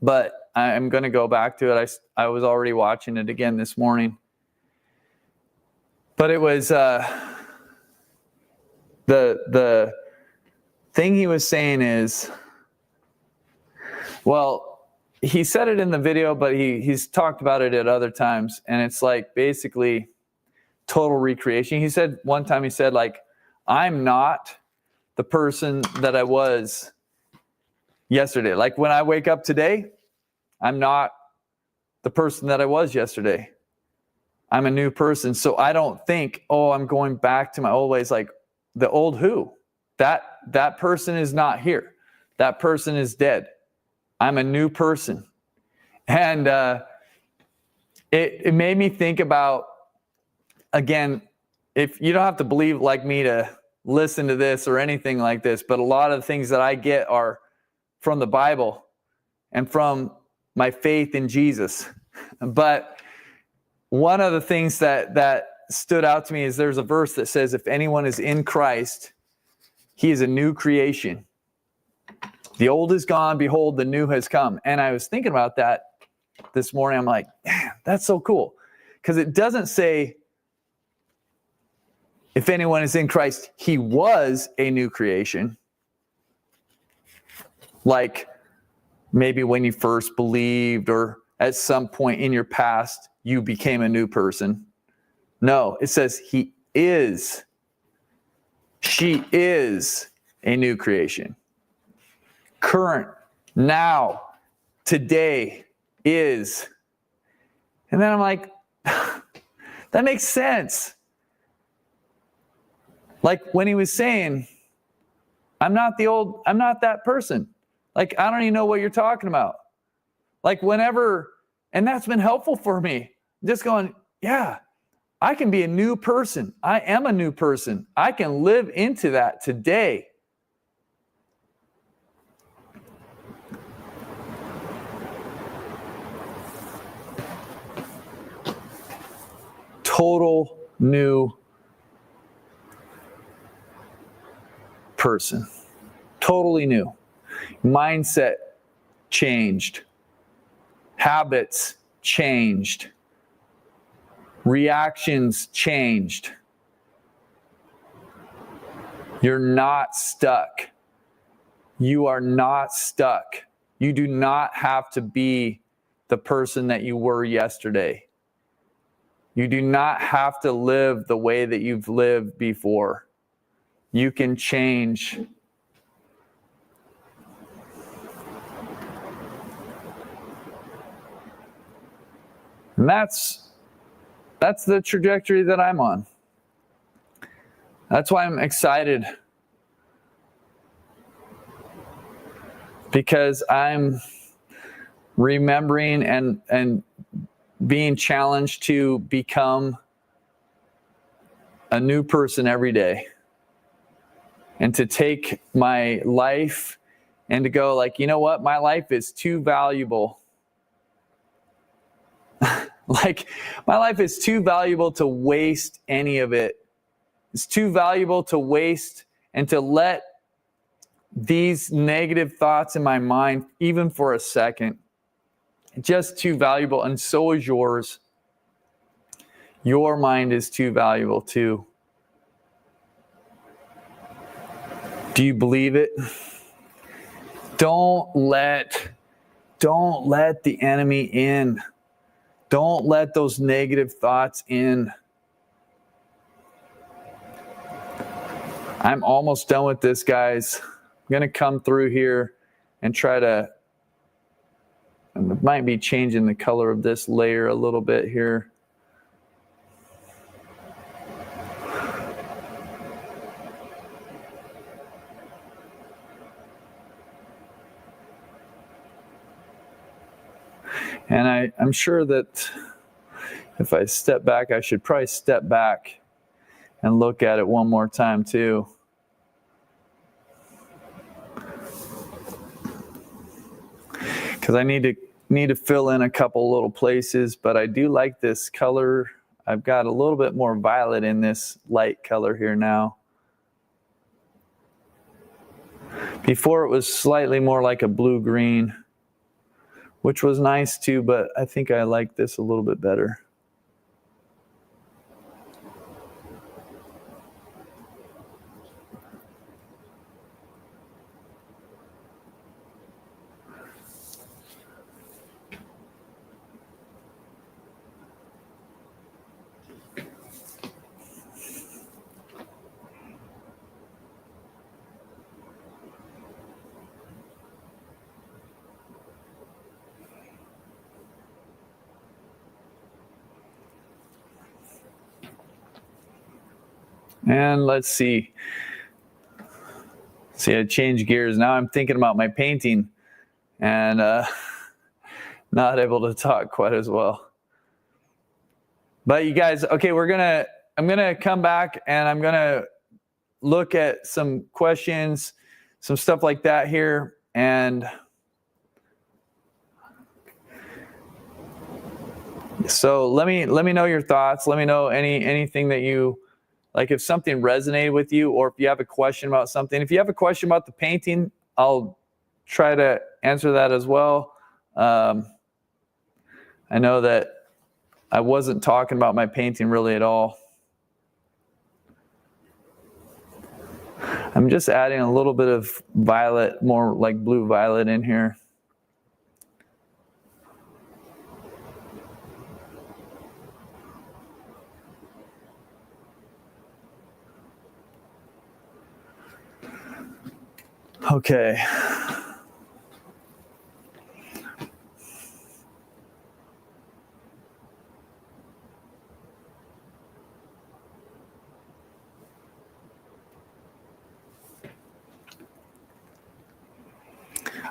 but I'm going to go back to it. I was already watching it again this morning. But it was the thing he was saying is, well, he said it in the video, but he's talked about it at other times. And it's like basically total recreation. He said one time, he said, like, I'm not the person that I was yesterday. Like when I wake up today, I'm not the person that I was yesterday. I'm a new person. So I don't think, oh, I'm going back to my old ways. Like the old who? That person is not here. That person is dead. I'm a new person. And it made me think about, again, if you don't have to believe like me to listen to this or anything like this, but a lot of the things that I get are from the Bible and from my faith in Jesus. But one of the things that stood out to me is there's a verse that says, if anyone is in Christ, he is a new creation. The old is gone, behold, the new has come. And I was thinking about that this morning. I'm like, man, that's so cool. Because it doesn't say, if anyone is in Christ, he was a new creation. Like maybe when you first believed or at some point in your past, you became a new person. No, it says he is, she is a new creation. Current, now, today is. And then I'm like, that makes sense. Like when he was saying, I'm not that person. Like, I don't even know what you're talking about. Like whenever, and that's been helpful for me. Just going, yeah, I can be a new person. I am a new person. I can live into that today. Total new person. Totally new. Mindset changed. Habits changed. Reactions changed. You're not stuck. You are not stuck. You do not have to be the person that you were yesterday. You do not have to live the way that you've lived before. You can change. And that's the trajectory that I'm on. That's why I'm excited. Because I'm remembering and being challenged to become a new person every day. And to take my life and to go like, you know what? My life is too valuable. Like, my life is too valuable to waste any of it. It's too valuable to waste and to let these negative thoughts in my mind, even for a second, just too valuable. And so is yours. Your mind is too valuable too. Do you believe it? Don't let the enemy in. Don't let those negative thoughts in. I'm almost done with this, guys. I'm going to come through here and try to, I might be changing the color of this layer a little bit here. And I'm sure that if I step back, I should probably step back and look at it one more time too. Because I need to fill in a couple little places, but I do like this color. I've got a little bit more violet in this light color here now. Before it was slightly more like a blue-green, which was nice too, but I think I like this a little bit better. And let's see. See, I changed gears. Now I'm thinking about my painting and not able to talk quite as well. But you guys, okay, I'm gonna come back and I'm gonna look at some questions, some stuff like that here, and so let me know your thoughts. Let me know anything that you like, if something resonated with you, or if you have a question about something. If you have a question about the painting, I'll try to answer that as well. I know that I wasn't talking about my painting really at all. I'm just adding a little bit of violet, more like blue violet in here. Okay.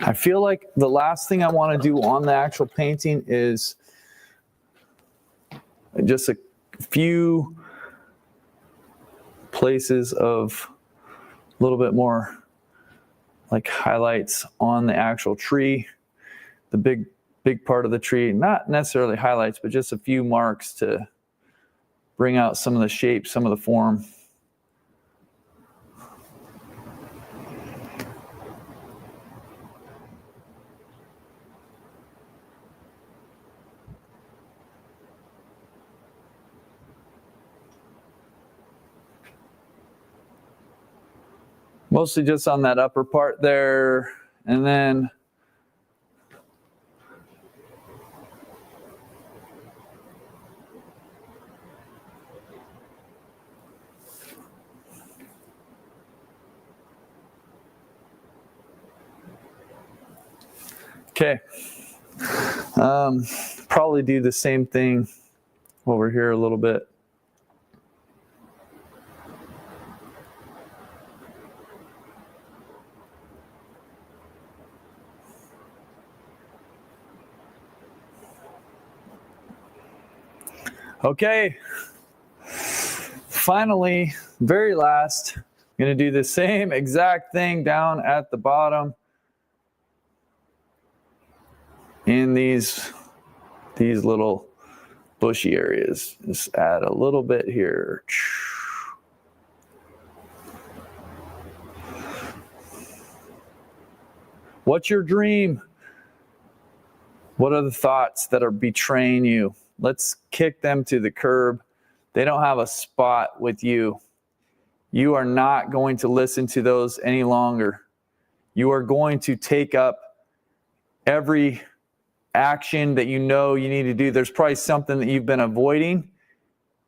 I feel like the last thing I want to do on the actual painting is just a few places of a little bit more like highlights on the actual tree, the big part of the tree, not necessarily highlights, but just a few marks to bring out some of the shape, some of the form. Mostly just on that upper part there, and then okay. Probably do the same thing over here a little bit. Okay, finally, very last, I'm gonna do the same exact thing down at the bottom in these little bushy areas. Just add a little bit here. What's your dream? What are the thoughts that are betraying you? Let's kick them to the curb. They don't have a spot with you. You are not going to listen to those any longer. You are going to take up every action that you know you need to do. There's probably something that you've been avoiding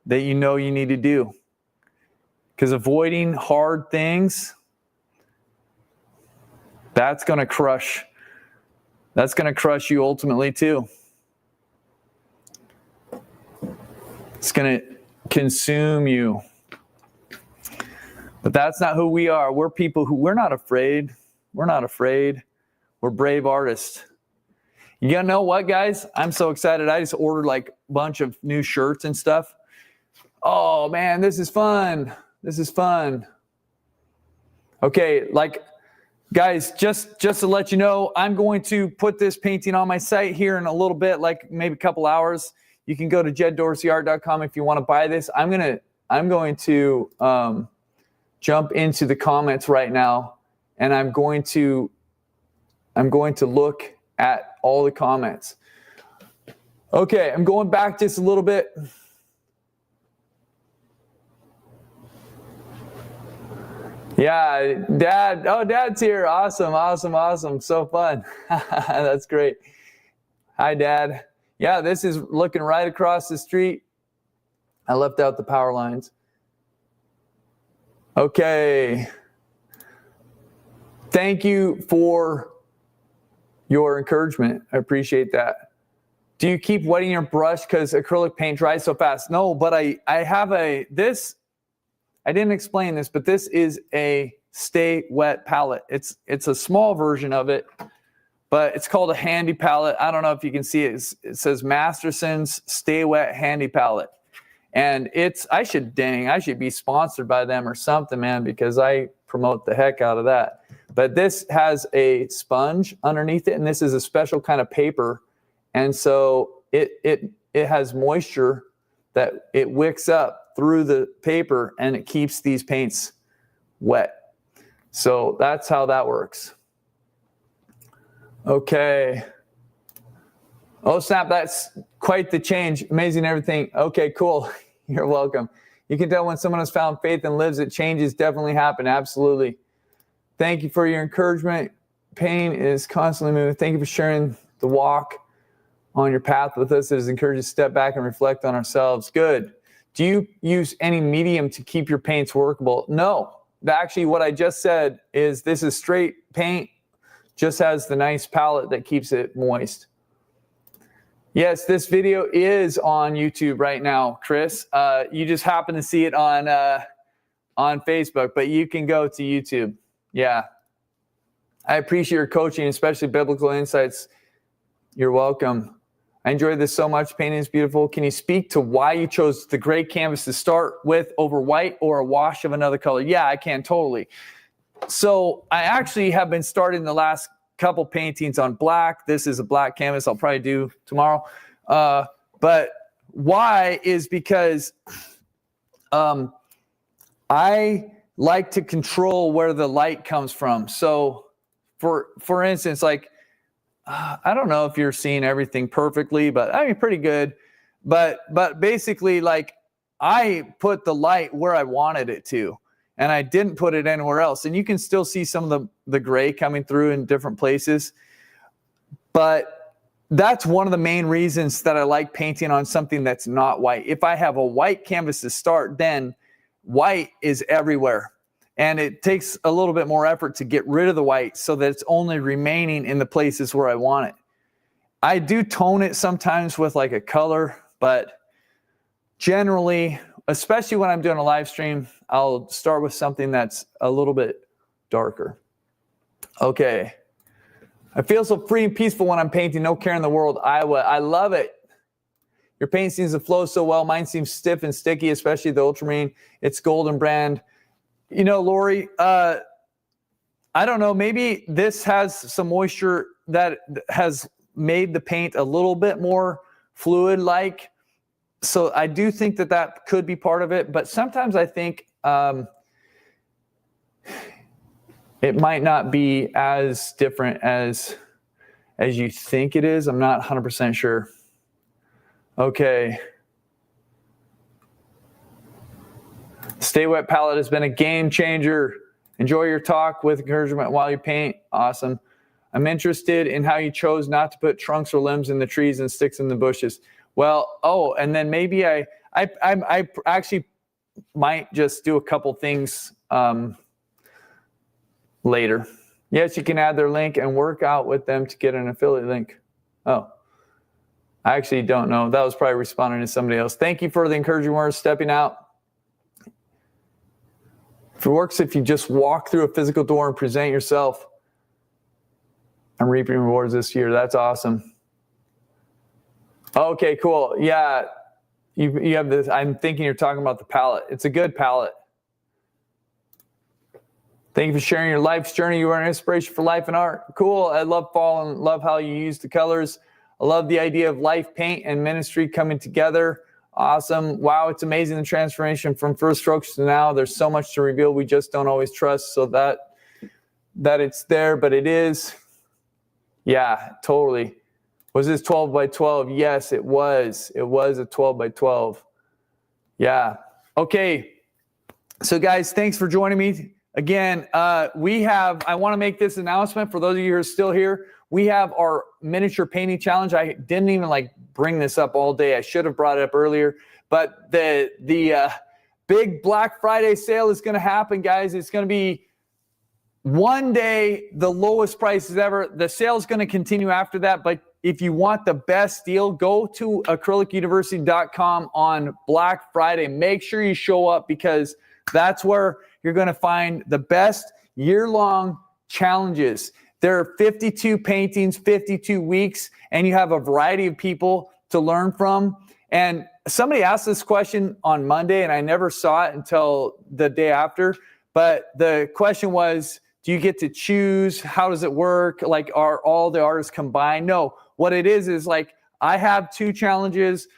that you know you need to do. Because avoiding hard things, that's going to crush. That's going to crush you ultimately too. It's going to consume you. But that's not who we are. We're people who, we're not afraid. We're not afraid. We're brave artists. You know what, guys? I'm so excited. I just ordered like a bunch of new shirts and stuff. Oh, man, this is fun. This is fun. Okay, like, guys, just to let you know, I'm going to put this painting on my site here in a little bit, like maybe a couple hours. You can go to jeddorseyart.com if you want to buy this. I'm going to jump into the comments right now, and I'm going to look at all the comments. Okay, I'm going back just a little bit. Yeah, Dad. Oh, Dad's here. Awesome, awesome, awesome. So fun. That's great. Hi, Dad. Yeah, this is looking right across the street. I left out the power lines. Okay. Thank you for your encouragement. I appreciate that. Do you keep wetting your brush because acrylic paint dries so fast? No, but I have I didn't explain this, but this is a stay wet palette. It's a small version of it, but it's called a handy palette. I don't know if you can see it. It says Masterson's Stay Wet Handy Palette. And I should be sponsored by them or something, man, because I promote the heck out of that. But this has a sponge underneath it, and this is a special kind of paper. And so it has moisture that it wicks up through the paper, and it keeps these paints wet. So that's how that works. Okay. Oh, snap. That's quite the change. Amazing everything. Okay, cool. You're welcome. You can tell when someone has found faith and lives it, changes definitely happen. Absolutely. Thank you for your encouragement. Pain is constantly moving. Thank you for sharing the walk on your path with us. It is encouraging to step back and reflect on ourselves. Good. Do you use any medium to keep your paints workable? No. Actually, what I just said is this is straight paint, just has the nice palette that keeps it moist. Yes, this video is on YouTube right now, Chris. You just happen to see it on Facebook, but you can go to YouTube. Yeah. I appreciate your coaching, especially biblical insights. You're welcome. I enjoyed this so much. Painting is beautiful. Can you speak to why you chose the gray canvas to start with over white or a wash of another color? Yeah, I can totally. So I actually have been starting the last couple paintings on black. This is a black canvas I'll probably do tomorrow. But why is because I like to control where the light comes from. So for instance, like, I don't know if you're seeing everything perfectly, but I mean, pretty good. But basically, like, I put the light where I wanted it to, and I didn't put it anywhere else. And you can still see some of the gray coming through in different places. But that's one of the main reasons that I like painting on something that's not white. If I have a white canvas to start, then white is everywhere. And it takes a little bit more effort to get rid of the white so that it's only remaining in the places where I want it. I do tone it sometimes with like a color, but generally, especially when I'm doing a live stream, I'll start with something that's a little bit darker. Okay. I feel so free and peaceful when I'm painting. No care in the world, Iowa. I love it. Your paint seems to flow so well. Mine seems stiff and sticky, especially the ultramarine. It's golden brand. You know, Lori, I don't know, maybe this has some moisture that has made the paint a little bit more fluid-like. so I do think that could be part of it, but sometimes I think it might not be as different as you think it is. I'm not 100% sure. Okay. Stay Wet palette has been a game changer. Enjoy your talk with encouragement while you paint. Awesome. I'm interested in how you chose not to put trunks or limbs in the trees and sticks in the bushes. Well, and then maybe I actually might just do a couple things later. Yes, you can add their link and work out with them to get an affiliate link. Oh, I actually don't know. That was probably responding to somebody else. Thank you for the encouraging words, stepping out. If it works, if you just walk through a physical door and present yourself, I'm reaping rewards this year. That's awesome. Okay, cool. Yeah, you have this. I'm thinking you're talking about the palette. It's a good palette. Thank you for sharing your life's journey. You are an inspiration for life and art. Cool. I love fall and love how you use the colors. I love the idea of life, paint, and ministry coming together. Awesome. Wow, it's amazing the transformation from first strokes to now. There's so much to reveal. We just don't always trust so that it's there, but it is. Yeah, totally. Was this 12 by 12? Yes, it was. It was a 12 by 12. Yeah. Okay. So guys, thanks for joining me. Again, I want to make this announcement for those of you who are still here. We have our miniature painting challenge. I didn't even bring this up all day. I should have brought it up earlier, but the big Black Friday sale is going to happen, guys. It's going to be one day, the lowest prices ever. The sale is going to continue after that, but if you want the best deal, go to acrylicuniversity.com on Black Friday. Make sure you show up because that's where you're going to find the best year-long challenges. There are 52 paintings, 52 weeks, and you have a variety of people to learn from. And somebody asked this question on Monday, and I never saw it until the day after. But the question was, do you get to choose? How does it work? Are all the artists combined? No. What it is I have 2 challenges.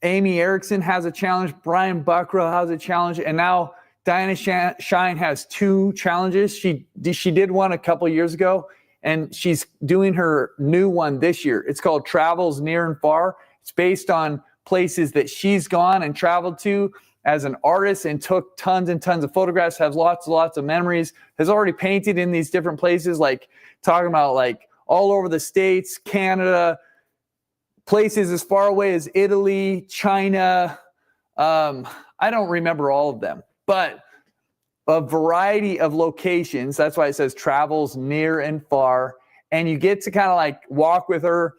Amy Erickson has a challenge. Brian Buckrow has a challenge. And now Diana Shine has 2 challenges. She did one a couple years ago, and she's doing her new one this year. It's called Travels Near and Far. It's based on places that she's gone and traveled to as an artist and took tons and tons of photographs, has lots and lots of memories, has already painted in these different places, talking about all over the States, Canada, places as far away as Italy, China. I don't remember all of them, but a variety of locations. That's why it says Travels Near and Far. And you get to kind of walk with her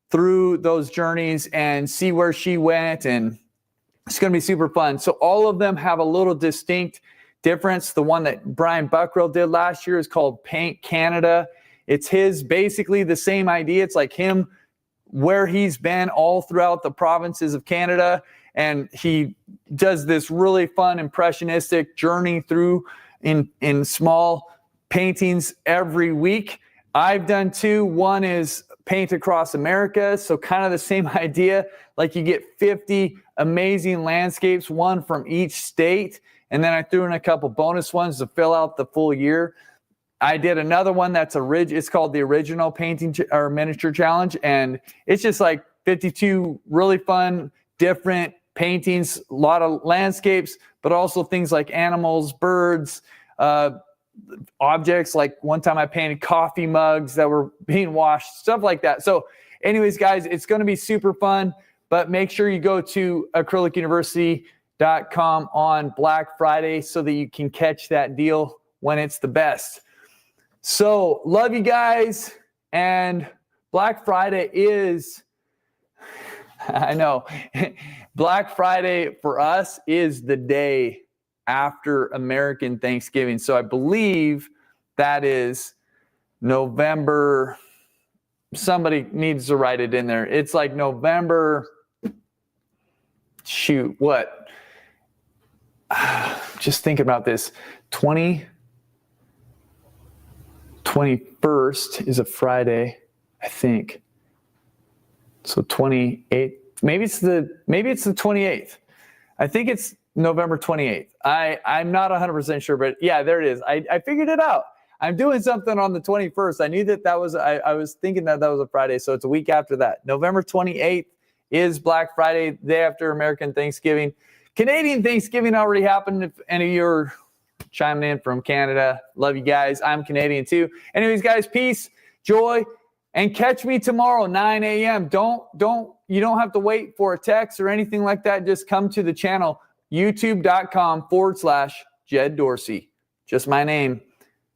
through those journeys and see where she went. And it's going to be super fun. So all of them have a little distinct difference. The one that Brian Buckrow did last year is called Paint Canada. It's basically the same idea. It's like him where he's been all throughout the provinces of Canada. And he does this really fun impressionistic journey through in small paintings every week. I've done 2. One is Paint Across America. So kind of the same idea. You get 50 amazing landscapes, one from each state. And then I threw in a couple bonus ones to fill out the full year. I did another one that's it's called the Original Painting or Miniature Challenge. And it's just 52 really fun, different paintings, a lot of landscapes, but also things like animals, birds, objects. One time I painted coffee mugs that were being washed, stuff like that. So anyways, guys, it's going to be super fun, but make sure you go to acrylicuniversity.com on Black Friday so that you can catch that deal when it's the best. So love you guys. And Black Friday is, I know, Black Friday for us is the day after American Thanksgiving. So I believe that is November. Somebody needs to write it in there. It's November. Shoot, what? Just thinking about this. 21st is a Friday, I think. So 28th, maybe it's the 28th. I think it's November 28th. I'm not 100% sure, but yeah, there it is. I figured it out. I'm doing something on the 21st. I knew that was, I was thinking that was a Friday, so it's a week after that. November 28th is Black Friday, day after American Thanksgiving. Canadian Thanksgiving already happened. If any of you are chiming in from Canada, love you guys. I'm Canadian too. Anyways, guys, peace, joy, and catch me tomorrow, 9 a.m. You don't have to wait for a text or anything like that. Just come to the channel, youtube.com/Jed Dorsey. Just my name,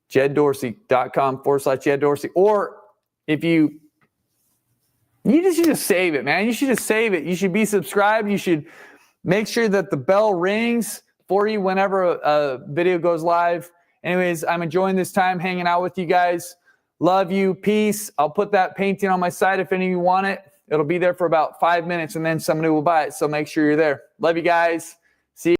jeddorsey.com/Jed Dorsey. Or if you should just save it, man. You should just save it. You should be subscribed. You should make sure that the bell rings for you whenever a video goes live. Anyways, I'm enjoying this time hanging out with you guys. Love you. Peace. I'll put that painting on my site if any of you want it. It'll be there for about 5 minutes, and then somebody will buy it. So make sure you're there. Love you guys.